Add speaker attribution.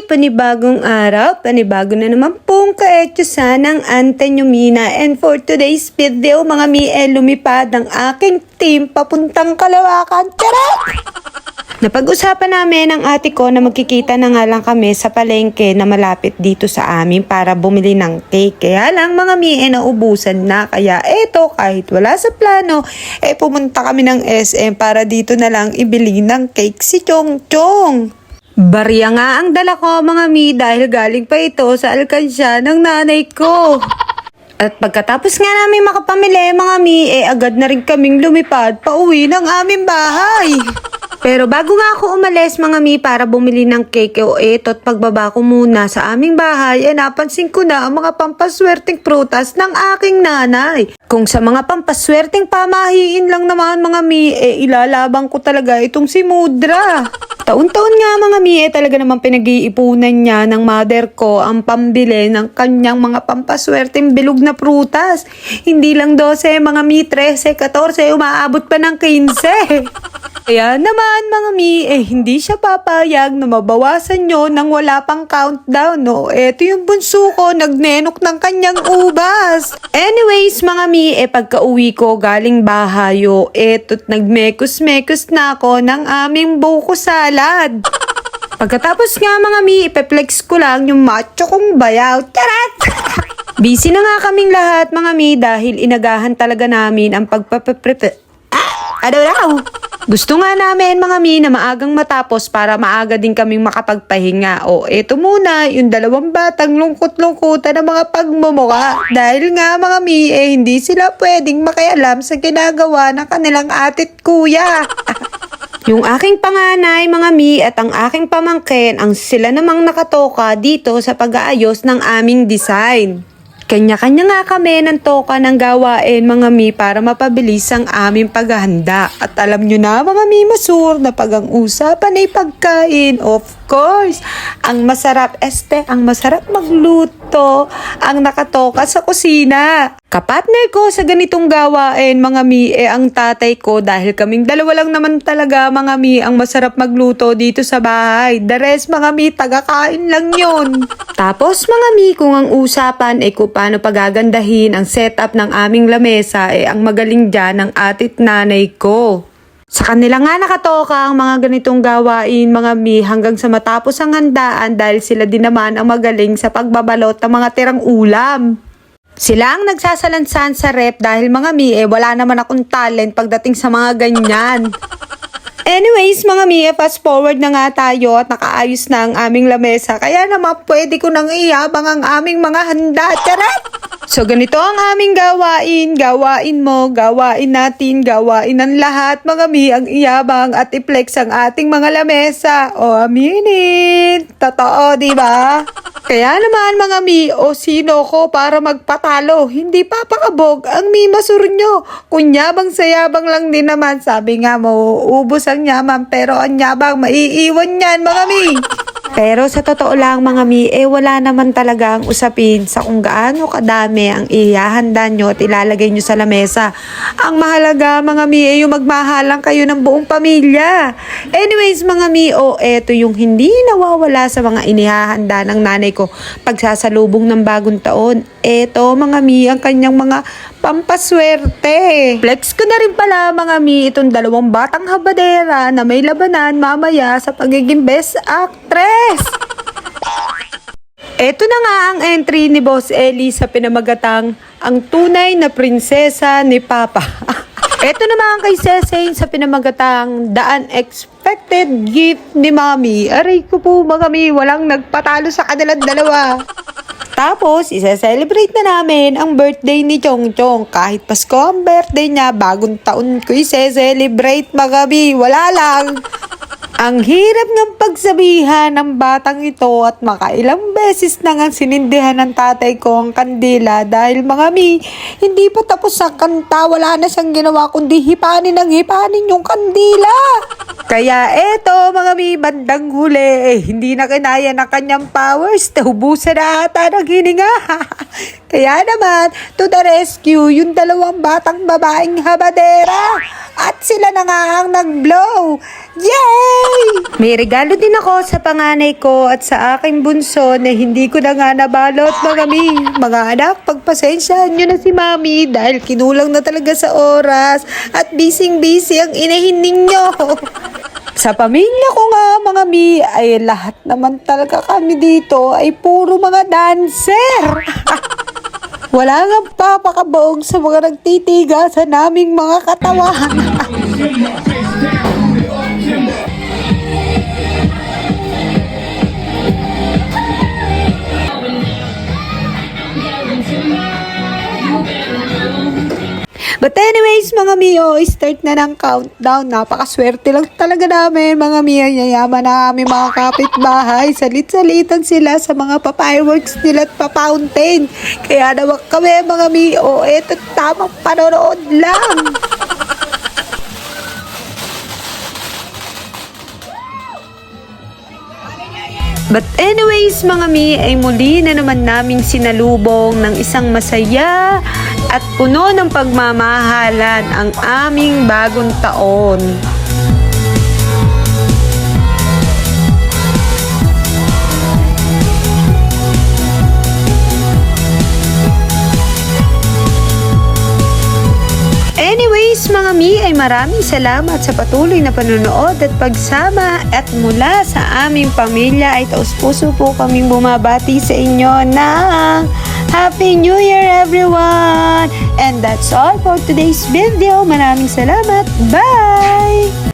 Speaker 1: panibagong araw, panibago na naman pong kaetyosan ng Antenyo Mina. And for today's video, mga mi, lumipad ang aking team papuntang Kalawakan. Tara! Napag-usapan namin ng ate ko na magkikita na nga lang kami sa palengke na malapit dito sa amin para bumili ng cake. Kaya lang mga mi, naubusan na. Kaya eto, kahit wala sa plano, pumunta kami ng SM para dito na lang ibili ng cake si Chong Chong. Barya nga ang dala ko mga mi dahil galing pa ito sa alkansya ng nanay ko. At pagkatapos nga namin makapamili mga mi, agad na rin kaming lumipad pauwi ng aming bahay. Pero bago nga ako umalis mga mi para bumili ng cake at pagbaba ko muna sa aming bahay, napansin ko na ang mga pampaswerteng prutas ng aking nanay. Kung sa mga pampaswerteng pamahiin lang naman mga mi, ilalabang ko talaga itong si Mudra. Taon-taon nga mga mi, talaga naman pinag-iipunan niya ng mother ko ang pambili ng kanyang mga pampaswerteng bilog na prutas. Hindi lang 12 mga mi, 13, 14, umaabot pa ng 15. Kaya naman mga mi, hindi siya papayag na mabawasan nyo nang wala pang countdown, no? Eto yung bunso ko, nagnenok ng kanyang ubas. Anyways mga mi, pagka-uwi ko galing bahayo, eto't nagmekos-mekos na ako ng aming buko salad. Pagkatapos nga mga mi, ipeplex ko lang yung macho kong bayaw. Charat! Busy na nga kaming lahat mga mi dahil inagahan talaga namin ang ano raw? Gusto nga namin mga mi na maagang matapos para maaga din kaming makapagpahinga. Eto muna, yung dalawang batang lungkot-lungkutan ng mga pagmumuka. Dahil nga mga mi, hindi sila pwedeng makialam sa ginagawa ng kanilang atit kuya. Yung aking panganay mga mi at ang aking pamangkin ang sila namang nakatoka dito sa pag-aayos ng aming design. Kanya-kanya nga kami ng toka ng gawain mga mi para mapabilis ang aming paghahanda. At alam nyo na mga mi masur na pag ang usapan ay pagkain, of course, ang masarap ang masarap magluto, ang nakatoka sa kusina. Kapatner ko sa ganitong gawain mga mi, ang tatay ko dahil kaming dalawa lang naman talaga mga mi ang masarap magluto dito sa bahay. The rest mga mi, tagakain lang yun. Tapos mga mi, kung ang usapan kung paano pagagandahin ang setup ng aming lamesa, ang magaling dyan ng atit nanay ko. Sa kanila nga nakatoka ang mga ganitong gawain mga mi hanggang sa matapos ang handaan dahil sila din naman ang magaling sa pagbabalot ng mga tirang ulam. Sila ang nagsasalansan sa rep dahil mga mi, wala naman akong talent pagdating sa mga ganyan. Anyways mga mi, fast forward na nga tayo at nakaayos na ang aming lamesa. Kaya naman pwede ko nang iyabang ang aming mga handa. Charat! So ganito ang aming gawain. Gawain mo, gawain natin, gawain ng lahat mga mi ang iyabang at i-flex ang ating mga lamesa. Aminin! Totoo, diba? Kaya naman mga mi, sino ko para magpatalo? Hindi papakabog ang mi masur nyo. Kunyabang sayabang lang din naman. Sabi nga mo, ubos ang yaman pero ang yabang maiiwan yan mga mi. Pero sa totoo lang mga mi, wala naman talaga ang usapin sa kung gaano kadami ang ihahanda nyo at ilalagay nyo sa lamesa. Ang mahalaga mga mi, yung magmahalang kayo ng buong pamilya. Anyways mga mi, eto yung hindi nawawala sa mga inihahanda ng nanay ko pagsasalubong ng bagong taon. Eto mga mi, ang kanyang mga pampaswerte. Flex ko na rin pala mga mi itong dalawang batang habadera na may labanan mamaya sa pagiging best actress. Eto na nga ang entry ni Boss Eli sa pinamagatang ang tunay na prinsesa ni Papa. Eto naman kay Seseng sa pinamagatang the unexpected gift ni Mami. Aray ko po mga mi, walang nagpatalo sa kanilang dalawa. Tapos, isa-celebrate na namin ang birthday ni Chong Chong. Kahit Pasko ang birthday niya, bagong taon ko isa-celebrate mga mi. Wala lang. Ang hirap ng pagsabihan ng batang ito at makailang beses na nga sinindihan ng tatay ko ang kandila dahil mga mi, hindi pa tapos ang kanta, wala na siyang ginawa kundi hipanin yung kandila. Kaya eto mga mi, bandang huli, hindi na kinaya ng kanyang powers, nahubusan na ata ng hininga. Kaya naman, to the rescue, yung dalawang batang babaeng habadera. At sila na nga ang nag-blow. Yay! May regalo din ako sa panganay ko at sa aking bunso na hindi ko na nga nabalot mga mi. Mga anak, pagpasensyahan nyo na si mami dahil kinulang na talaga sa oras at busy-busy ang inahin ninyo. Sa pamilya ko nga mga mi, ay lahat naman talaga kami dito ay puro mga dancer. Wala nga papakabaog sa mga nagtitiga sa naming mga katawan. But anyways, mga Mio, start na ng countdown. Napakaswerte lang talaga namin, mga Mio. Yayaman na kami mga kapitbahay. Salit-salitan sila sa mga pa-fireworks nila at pa-fountain. Kaya naman kami, mga Mio, eto tamang panonood lang. But anyways mga mi, ay muli na naman naming sinalubong ng isang masaya at puno ng pagmamahalan ang aming bagong taon. Anyways mga mi, ay maraming salamat sa patuloy na panonood at pagsama at mula sa aming pamilya ay taus-puso po kaming bumabati sa inyo ng Happy New Year everyone! And that's all for today's video. Maraming salamat. Bye!